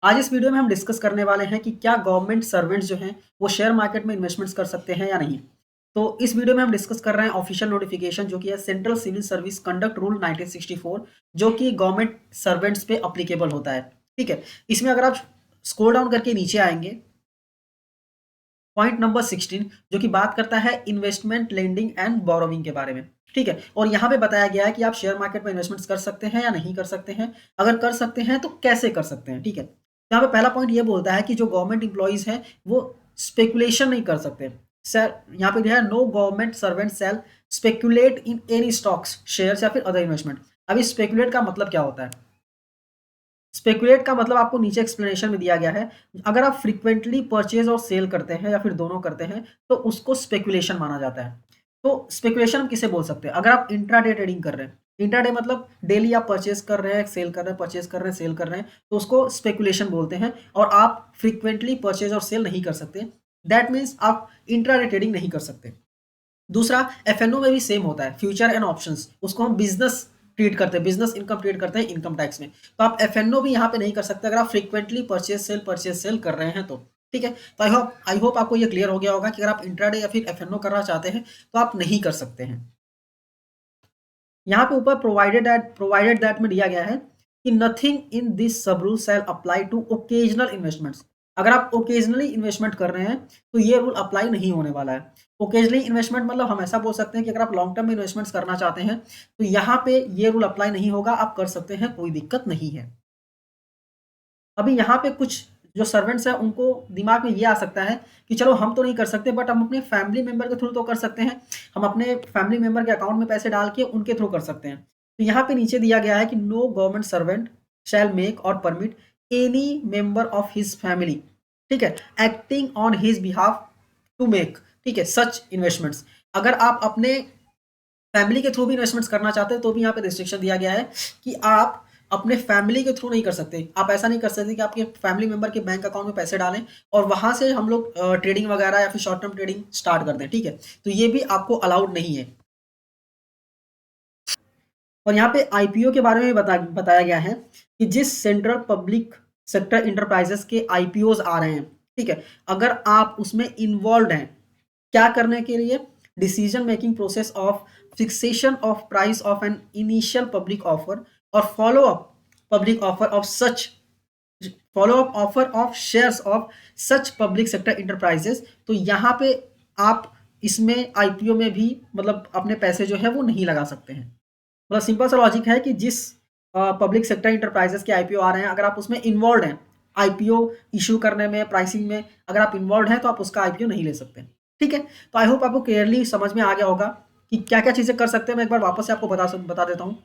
आज इस वीडियो में हम डिस्कस करने वाले हैं कि क्या गवर्नमेंट सर्वेंट्स जो हैं वो शेयर मार्केट में इन्वेस्टमेंट्स कर सकते हैं या नहीं। तो इस वीडियो में हम डिस्कस कर रहे हैं ऑफिशियल नोटिफिकेशन जो कि है central civil service conduct rule 1964 जो कि गवर्नमेंट सर्वेंट्स पे अप्लीकेबल होता है। ठीक है, इसमें अगर आप स्क्रॉल डाउन करके नीचे आएंगे, पॉइंट नंबर 16 जो कि बात करता है इन्वेस्टमेंट लेंडिंग एंड बोरोविंग के बारे में। ठीक है, और यहाँ पे बताया गया है कि आप शेयर मार्केट में इन्वेस्टमेंट्स कर सकते हैं या नहीं कर सकते हैं। अगर कर सकते हैं तो कैसे कर सकते हैं। ठीक है, यहाँ पे पहला पॉइंट ये बोलता है कि जो गवर्नमेंट इंप्लॉइज हैं वो स्पेकुलेशन नहीं कर सकते। सर यहाँ पे जो है no government servant sell speculate in any stocks shares या फिर अदर इन्वेस्टमेंट। अभी स्पेकुलेट का मतलब क्या होता है? स्पेकुलेट का मतलब आपको नीचे एक्सप्लेनेशन में दिया गया है। अगर आप फ्रीक्वेंटली परचेज और सेल करते हैं या फिर दोनों करते हैं तो उसको स्पेकुलेशन माना जाता है। तो स्पेकुलेशन हम किसे बोल सकते हैं? अगर आप इंट्राडे ट्रेडिंग कर रहे हैं, इंट्राडे मतलब डेली आप परचेज कर रहे हैं, सेल कर रहे हैं, परचेज कर रहे हैं, सेल कर रहे हैं, तो उसको स्पेकुलेशन बोलते हैं। और आप फ्रीक्वेंटली परचेज और सेल नहीं कर सकते, दैट मीन्स आप इंट्राडे ट्रेडिंग नहीं कर सकते। दूसरा, एफएनओ में भी सेम होता है, फ्यूचर एंड ऑप्शंस, उसको हम बिजनेस ट्रीट करते हैं, बिजनेस इनकम ट्रीट करते हैं इनकम टैक्स में। तो आप एफएनओ भी यहाँ पे नहीं कर सकते अगर आप फ्रीक्वेंटली परचेज सेल कर रहे हैं तो। ठीक है, तो आई होप आपको ये क्लियर हो गया होगा कि अगर आप इंट्राडे या फिर एफएनओ करना चाहते हैं तो आप नहीं कर सकते हैं। यहाँ पे ऊपर प्रोवाइडेड दैट में दिया गया है कि nothing in this sub rule shall apply to occasional investments. अगर आप ओकेजनली इन्वेस्टमेंट कर रहे हैं तो ये रूल अप्लाई नहीं होने वाला है। ओकेजनली इन्वेस्टमेंट मतलब हम ऐसा बोल सकते हैं कि अगर आप लॉन्ग टर्म में इन्वेस्टमेंट्स करना चाहते हैं तो यहाँ पे ये रूल अप्लाई नहीं होगा, आप कर सकते हैं, कोई दिक्कत नहीं है। अभी यहाँ पे कुछ जो सर्वेंट्स हैं उनको दिमाग में ये आ सकता है कि चलो हम तो नहीं कर सकते बट हम अपने फैमिली मेंबर के थ्रू तो कर सकते हैं। हम अपने फैमिली मेंबर के अकाउंट में पैसे डाल के उनके थ्रू कर सकते हैं। तो यहाँ पे नीचे दिया गया है कि no government servant shall make or permit any member of his family, ठीक है, acting on his behalf to make, ठीक है, सच इन्वेस्टमेंट्स। अगर आप अपने फैमिली के थ्रू भी इन्वेस्टमेंट्स करना चाहते हैं तो भी यहाँ पे रिस्ट्रिक्शन दिया गया है कि आप अपने फैमिली के थ्रू नहीं कर सकते। आप ऐसा नहीं कर सकते कि आपके फैमिली मेंबर के बैंक अकाउंट में पैसे डालें और वहां से हम लोग ट्रेडिंग वगैरह या फिर शॉर्ट टर्म ट्रेडिंग स्टार्ट कर दें। ठीक है, तो ये भी आपको अलाउड नहीं है। और यहाँ पे आईपीओ के बारे में बताया गया है कि जिस सेंट्रल पब्लिक सेक्टर इंटरप्राइजेस के आईपीओज आ रहे हैं, ठीक है, अगर आप उसमें इन्वॉल्व हैं, क्या करने के लिए? Decision making process of fixation of price of an initial public offer or follow up offer of shares of such public sector enterprises. तो यहाँ पे आप इसमें आईपीओ में भी मतलब अपने पैसे जो है वो नहीं लगा सकते हैं। मतलब सिंपल सा लॉजिक है कि जिस पब्लिक सेक्टर इंटरप्राइजेस के आईपीओ आ रहे हैं, अगर आप उसमें इन्वॉल्व हैं, आईपीओ इशू करने में, प्राइसिंग में अगर आप इन्वॉल्व हैं तो आप उसका आईपीओ नहीं ले सकते। ठीक है, तो आई होप आपको क्लियरली समझ में आ गया होगा कि क्या क्या चीज़ें कर सकते हैं। मैं एक बार वापस से आपको बता देता हूँ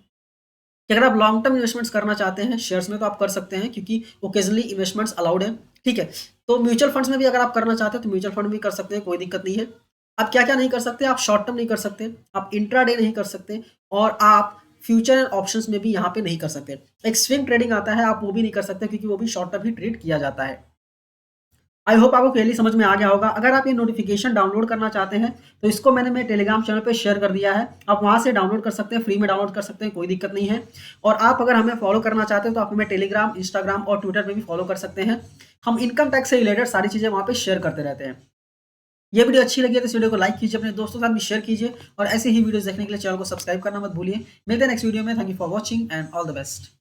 कि अगर आप लॉन्ग टर्म इन्वेस्टमेंट्स करना चाहते हैं शेयर्स में तो आप कर सकते हैं क्योंकि ओकेजनली इन्वेस्टमेंट्स अलाउड है। ठीक है, तो म्यूचुअल फंड्स में भी अगर आप करना चाहते हैं तो म्यूचुअल फंड भी कर सकते हैं, कोई दिक्कत नहीं है। आप क्या क्या नहीं कर सकते? आप शॉर्ट टर्म नहीं कर सकते, आप इंट्राडे नहीं कर सकते, और आप फ्यूचर एंड ऑप्शंस में भी यहाँ पे नहीं कर सकते। एक स्विंग ट्रेडिंग आता है, आप वो भी नहीं कर सकते क्योंकि वो भी शॉर्ट टर्म ही ट्रेड किया जाता है। आई होप आपको क्लियरली समझ में आ गया होगा। अगर आप ये नोटिफिकेशन डाउनलोड करना चाहते हैं तो इसको मैंने मेरे टेलीग्राम चैनल पे शेयर कर दिया है, आप वहां से डाउनलोड कर सकते हैं, फ्री में डाउनलोड कर सकते हैं, कोई दिक्कत नहीं है। और आप अगर हमें फॉलो करना चाहते हैं तो आप हमें टेलीग्राम, इंस्टाग्राम और ट्विटर पे भी फॉलो कर सकते हैं। हम इनकम टैक्स से रिलेटेड सारी चीज़ें वहाँ पे शेयर करते रहते हैं। ये वीडियो अच्छी लगी है तो इस वीडियो को लाइक कीजिए, अपने दोस्तों के साथ भी शेयर कीजिए, और ऐसे ही वीडियोस देखने के लिए चैनल को सब्सक्राइब करना मत भूलिए। मिलते हैं नेक्स्ट वीडियो में। Thank you for watching and all the best.